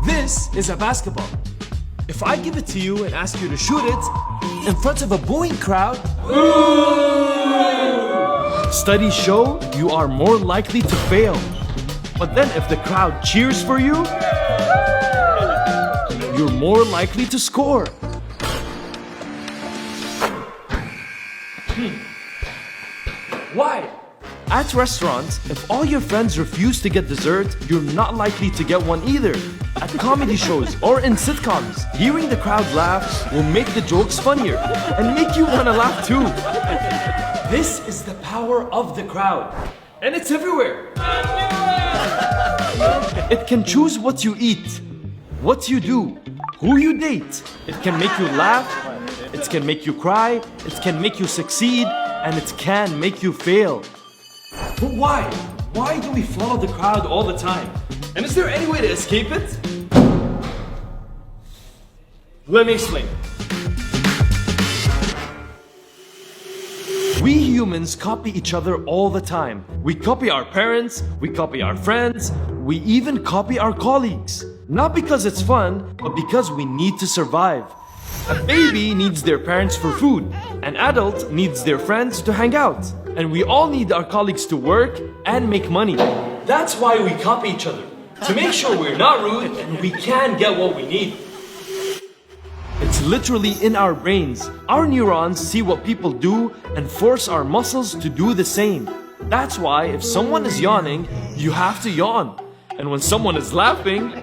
This is a basketball. If I give it to you and ask you to shoot it in front of a booing crowd, studies show you are more likely to fail. But then if the crowd cheers for you, you're more likely to score. Why? At restaurants, if all your friends refuse to get dessert, you're not likely to get one either. At comedy shows or in sitcoms, hearing the crowd laugh will make the jokes funnier and make you want to laugh too. This is the power of the crowd, and it's everywhere. It can choose what you eat, what you do, who you date. It can make you laugh, it can make you cry, it can make you succeed, and it can make you fail. But why? Why do we follow the crowd all the time? And is there any way to escape it? Let me explain. We humans copy each other all the time. We copy our parents, we copy our friends, we even copy our colleagues. Not because it's fun, but because we need to survive. A baby needs their parents for food. An adult needs their friends to hang out. And we all need our colleagues to work and make money. That's why we copy each other. To make sure we're not rude and we can get what we need. It's literally in our brains. Our neurons see what people do and force our muscles to do the same. That's why if someone is yawning, you have to yawn. And when someone is laughing,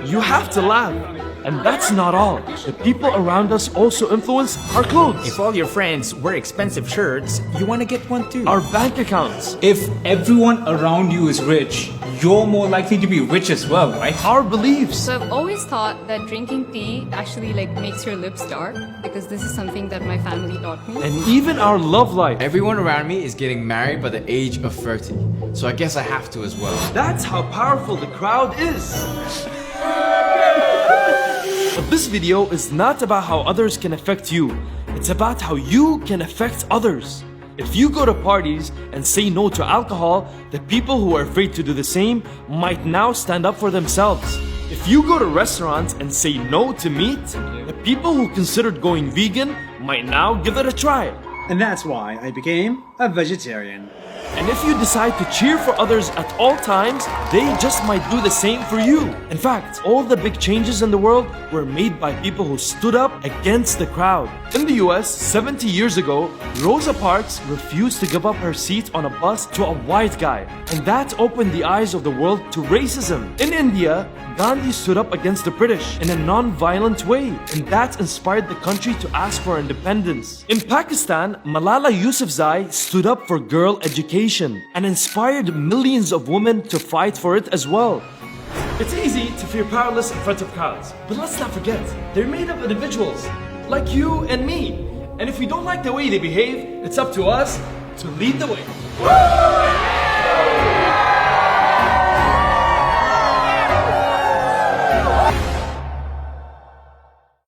you have to laugh. And that's not all. The people around us also influence our clothes. If all your friends wear expensive shirts, you want to get one too. Our bank accounts. If everyone around you is rich, you're more likely to be rich as well, right? Our beliefs. So I've always thought that drinking tea actually makes your lips dark, because this is something that my family taught me. And even our love life. Everyone around me is getting married by the age of 30, so I guess I have to as well. That's how powerful the crowd is. But this video is not about how others can affect you. It's about how you can affect others. If you go to parties and say no to alcohol, the people who are afraid to do the same might now stand up for themselves. If you go to restaurants and say no to meat, the people who considered going vegan might now give it a try. And that's why I became a vegetarian. And if you decide to cheer for others at all times, they just might do the same for you. In fact, all the big changes in the world were made by people who stood up against the crowd. In the US, 70 years ago, Rosa Parks refused to give up her seat on a bus to a white guy. And that opened the eyes of the world to racism. In India, Gandhi stood up against the British in a non-violent way, and that inspired the country to ask for independence. In Pakistan, Malala Yousafzai stood up for girl education and inspired millions of women to fight for it as well. It's easy to feel powerless in front of crowds, but let's not forget, they're made of individuals like you and me. And if we don't like the way they behave, it's up to us to lead the way.